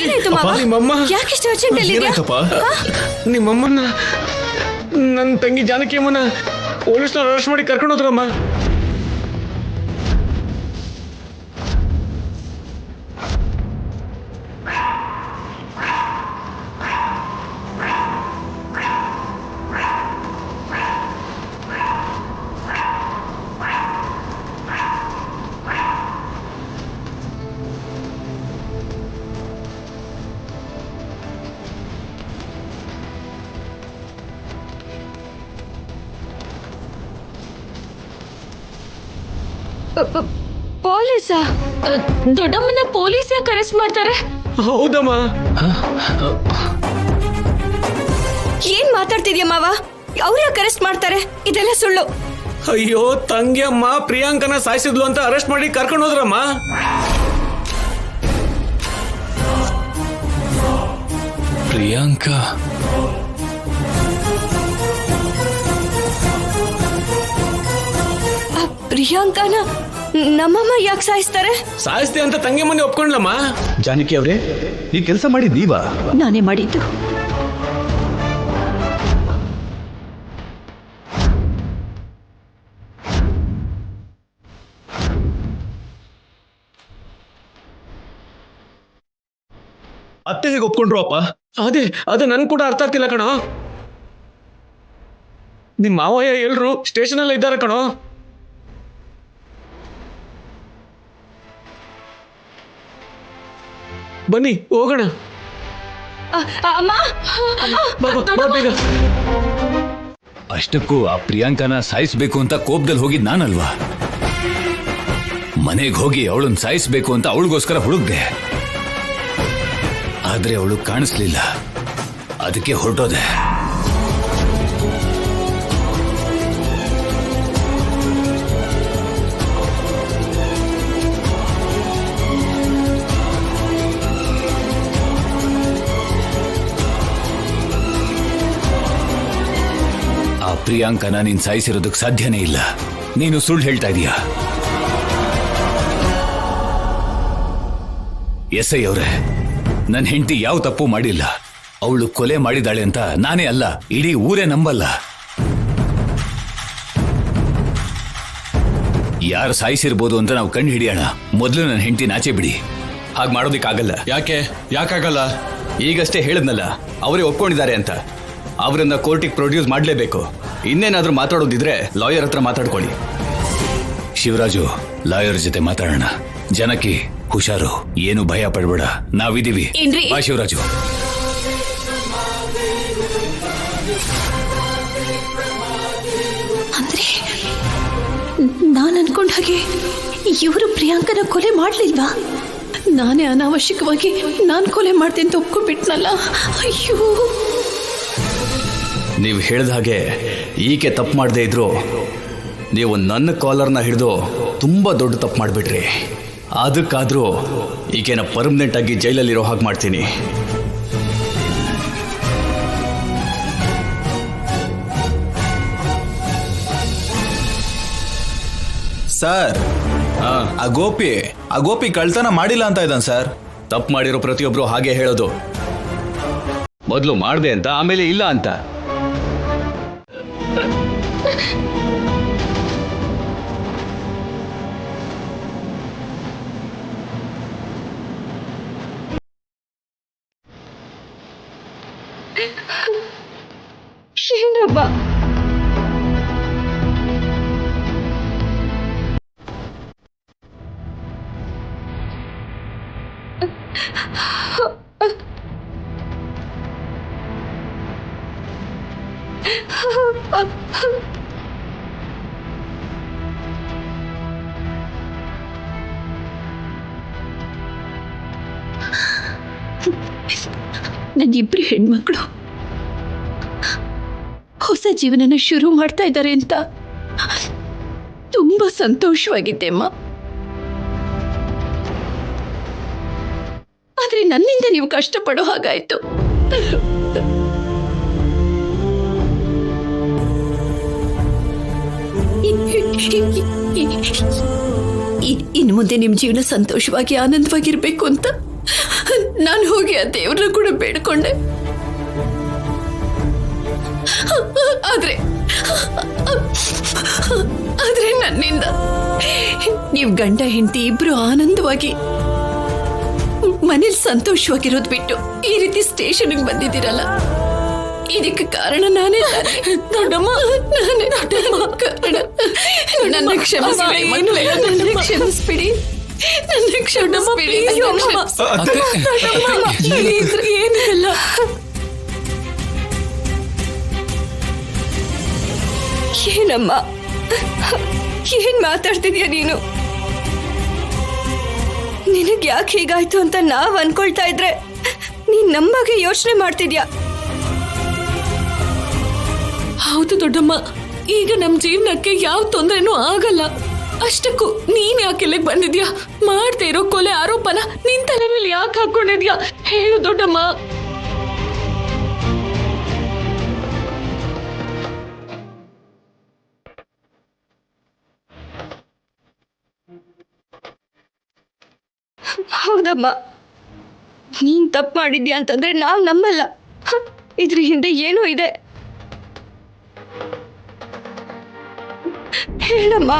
ಏನಾಯ್ತು ಮಾವ? ನಿಮ್ಮಮ್ಮ ಯಾಕಿಷ್ಟು ಅರ್ಜೆಂಟ್ ಅಲ್ಲಿ ಇದೆಯಾ? ನಿಮ್ಮಮ್ಮನ್ನ ನನ್ನ ತಂಗಿ ಜಾನಕಿ ಅಮ್ಮನ ಪೊಲೀಸ್ನವ್ರು ಅರೆಸ್ಟ್ ಮಾಡಿ ಕರ್ಕೊಂಡು ಹೋದ್ರಮ್ಮ. ಪೊಲೀಸಾ? ದೊಡ್ಡಮ್ಮನ ಪೊಲೀಸ್ ಯಾಕೆ ಅರೆಸ್ಟ್ ಮಾಡ್ತಾರೆ? ಹೌದಮ್ಮ. ಏನ್ ಮಾತಾಡ್ತಿದ್ಯಾ ಮಾವ? ಅವ್ರು ಯಾಕೆ ಅರೆಸ್ಟ್ ಮಾಡ್ತಾರೆ? ಇದೆಲ್ಲ ಸುಳ್ಳು. ಅಯ್ಯೋ, ತಂಗಿ ಅಮ್ಮ ಪ್ರಿಯಾಂಕನ ಸಾಯಿಸಿದ್ಲು ಅಂತ ಅರೆಸ್ಟ್ ಮಾಡಿ ಕರ್ಕೊಂಡು ಹೋದ್ರಮ್ಮ. ಪ್ರಿಯಾಂಕಾ? ಪ್ರಿಯಾಂಕಾನ ನಮ್ಮಮ್ಮ ಯಾಕೆ ಸಾಯಿಸ್ತಾರೆ? ಸಾಯಿಸ್ತೆ ಅಂತ ತಂಗಿ ಮನೆ ಒಪ್ಕೊಂಡ್ಲಮ್ಮ. ಜಾನಕಿ ಅವರೇ, ಈ ಕೆಲಸ ಮಾಡಿ ನೀವಾ? ನಾನೇ ಮಾಡಿದ್ದು. ಅತ್ತೆ ಹೇಗೆ ಒಪ್ಕೊಂಡ್ರು ಅಪ್ಪ? ಅದೇ ನನ್ ಕೂಡ ಅರ್ಥ ಆಗ್ತಿಲ್ಲ ಕಣೋ. ನಿಮ್ ಮಾವಯ್ಯ ಎಲ್ರು ಸ್ಟೇಷನ್ ಅಲ್ಲ ಇದ್ದಾರೆ ಕಣೋ. ಬನ್ನಿ ಹೋಗೋಣ. ಅಮ್ಮ, ಬಾ ಬೇಗ. ಅಷ್ಟಕ್ಕೂ ಆ ಪ್ರಿಯಾಂಕನ ಸಾಯಿಸ್ಬೇಕು ಅಂತ ಕೋಪದಲ್ಲಿ ಹೋಗಿದ್ ನಾನಲ್ವಾ? ಮನೆಗೆ ಹೋಗಿ ಅವಳನ್ನ ಸಾಯಿಸ್ಬೇಕು ಅಂತ ಅವಳಿಗೋಸ್ಕರ ಹುಡುಕ್ದೆ. ಆದ್ರೆ ಅವಳು ಕಾಣಿಸ್ಲಿಲ್ಲ, ಅದಕ್ಕೆ ಹೊರಟೋದೆ. ಆ ಪ್ರಿಯಾಂಕನ ನೀನ್ ಸಾಯಿಸಿರೋದಕ್ಕೆ ಸಾಧ್ಯನೇ ಇಲ್ಲ. ನೀನು ಸುಳ್ಳು ಹೇಳ್ತಾ ಇದೀಯ. ಎಸ್ಐ ಅವರೇ, ನನ್ನ ಹೆಂಡತಿ ಯಾವ ತಪ್ಪು ಮಾಡಿಲ್ಲ. ಅವಳು ಕೊಲೆ ಮಾಡಿದಾಳೆ ಅಂತ ನಾನೇ ಅಲ್ಲ, ಇಡೀ ಊರೇ ನಂಬಲ್ಲ. ಯಾರು ಸಾಯಿಸಿರ್ಬೋದು ಅಂತ ನಾವು ಕಂಡು ಹಿಡಿಯೋಣ. ಮೊದಲು ನನ್ನ ಹೆಂಡತಿ ನಾಚೆ ಬಿಡಿ. ಹಾಗೆ ಮಾಡೋದಿಕ್ಕಾಗಲ್ಲ. ಯಾಕಾಗಲ್ಲ? ಈಗಷ್ಟೇ ಹೇಳಿದ್ನಲ್ಲ, ಅವರೇ ಒಪ್ಕೊಂಡಿದ್ದಾರೆ ಅಂತ. ಅವರನ್ನ ಕೋರ್ಟಿಗೆ ಪ್ರೊಡ್ಯೂಸ್ ಮಾಡಲೇಬೇಕು. ಇನ್ನೇನಾದ್ರೂ ಮಾತಾಡೋದಿದ್ರೆ ಲಾಯರ್ ಹತ್ರ ಮಾತಾಡ್ಕೊಳ್ಳಿ. ಶಿವರಾಜು, ಲಾಯರ್ ಜೊತೆ ಮಾತಾಡೋಣ. ಜನಕಿ, ಹುಷಾರು, ಏನು ಭಯ ಪಡ್ಬೇಡ, ನಾವಿದೀವಿ. ಏನ್ರಿ? ಬಾ ಶಿವರಾಜು. ಅಂದ್ರೆ ನಾನು ಅನ್ಕೊಂಡ ಹಾಗೆ ಇವರು ಪ್ರಿಯಾಂಕನ ಕೊಲೆ ಮಾಡ್ಲಿಲ್ವಾ? ನಾನೇ ಅನಾವಶ್ಯಕವಾಗಿ ನಾನು ಕೊಲೆ ಮಾಡ್ದೆ ಅಂತ ಒಪ್ಕೊಂಡ್ಬಿಟ್ನಲ್ಲ. ಅಯ್ಯೋ, ನೀವು ಹೇಳಿದ ಹಾಗೆ ಈಕೆ ತಪ್ಪು ಮಾಡದೇ ಇದ್ರು ನೀವು ನನ್ನ ಕಾಲರ್ನ ಹಿಡಿದು ತುಂಬ ದೊಡ್ಡ ತಪ್ಪು ಮಾಡಿಬಿಟ್ರಿ. ಅದಕ್ಕಾದರೂ ಈಕೆನ ಪರ್ಮನೆಂಟ್ ಆಗಿ ಜೈಲಲ್ಲಿರೋ ಹಾಗೆ ಮಾಡ್ತೀನಿ. ಸರ್, ಆ ಗೋಪಿ ಕಳ್ತನ ಮಾಡಿಲ್ಲ ಅಂತ ಇದ್ದಾನೆ ಸರ್. ತಪ್ಪು ಮಾಡಿರೋ ಪ್ರತಿಯೊಬ್ಬರು ಹಾಗೆ ಹೇಳೋದು. ಮೊದಲು ಮಾಡಿದೆ ಅಂತ, ಆಮೇಲೆ ಇಲ್ಲ ಅಂತ. ಏನಬ್ಬ? ನನ್ನಿಬ್ರು ಹೆಣ್ಮಕ್ಳು ಹೊಸ ಜೀವನನ ಶುರು ಮಾಡ್ತಾ ಇದ್ದಾರೆ ಅಂತ ತುಂಬಾ ಸಂತೋಷವಾಗಿದ್ದೆ ಅಮ್ಮ. ಆದ್ರೆ ನನ್ನಿಂದ ನೀವು ಕಷ್ಟಪಡೋ ಹಾಗಾಯ್ತು. ಇನ್ನು ಮುಂದೆ ನಿಮ್ಮ ಜೀವನ ಸಂತೋಷವಾಗಿ ಆನಂದವಾಗಿರ್ಬೇಕು ಅಂತ ನಾನು ಹೋಗಿ ಆ ದೇವ್ರನ್ನ ಕೂಡ ಬೇಡ್ಕೊಂಡೆ. ಆದ್ರೆ ನನ್ನಿಂದ ನೀವು ಗಂಡ ಹೆಂಡತಿ ಇಬ್ರು ಆನಂದವಾಗಿ ಮನೇಲಿ ಸಂತೋಷವಾಗಿರೋದು ಬಿಟ್ಟು ಈ ರೀತಿ ಸ್ಟೇಷನ್ಗೆ ಬಂದಿದ್ದೀರಲ್ಲ, ಇದಕ್ಕೆ ಕಾರಣ ನಾನೇ ತಾನೇ. ದೊಡ್ಡಮ್ಮ, ನಾನೇ ದೊಡ್ಡಮ್ಮ ಕಾರಣ. ನನ್ನ ಕ್ಷಮಿಸ್ಬಿಡಿ, ನನ್ನ ಕ್ಷಮಿಸ್ಬಿಡಿ, ನನ್ನ ಕ್ಷಮಿಸ್ಬಿಡಿ. ಏನಿಲ್ಲ. ಏನಮ್ಮ, ಏನ್ ಮಾತಾಡ್ತಿದ್ಯಾ ನೀನು? ನಿನಗ್ ಯಾಕೆ ಹೀಗಾಯ್ತು ಅಂತ ನಾವ್ ಅನ್ಕೊಳ್ತಾ ಇದ್ರೆ ನೀನ್ ನಮ್ ಬಗ್ಗೆ ಯೋಚನೆ ಮಾಡ್ತಿದ್ಯಾ. ಹೌದು ದೊಡ್ಡಮ್ಮ, ಈಗ ನಮ್ ಜೀವನಕ್ಕೆ ಯಾವ ತೊಂದರೆನೂ ಆಗಲ್ಲ. ಅಷ್ಟಕ್ಕೂ ನೀನ್ ಯಾಕೆ ಇಲ್ಲಿಗೆ ಬಂದಿದ್ಯಾ? ಮಾಡ್ತಾ ಇರೋ ಕೊಲೆ ಆರೋಪನ ನಿನ್ ತಲೆ ಮೇಲೆ ಯಾಕೆ ಹಾಕೊಂಡಿದ್ಯಾ ಹೇಳು ದೊಡ್ಡಮ್ಮ. ಹೌದಮ್ಮ, ನೀನ್ ತಪ್ಪು ಮಾಡಿದ್ಯಾ ಅಂತಂದ್ರೆ ನಾವ್ ನಂಬಲ್ಲ. ಇದ್ರ ಹಿಂದೆ ಏನೋ ಇದೆ. ಹೇಳಮ್ಮ.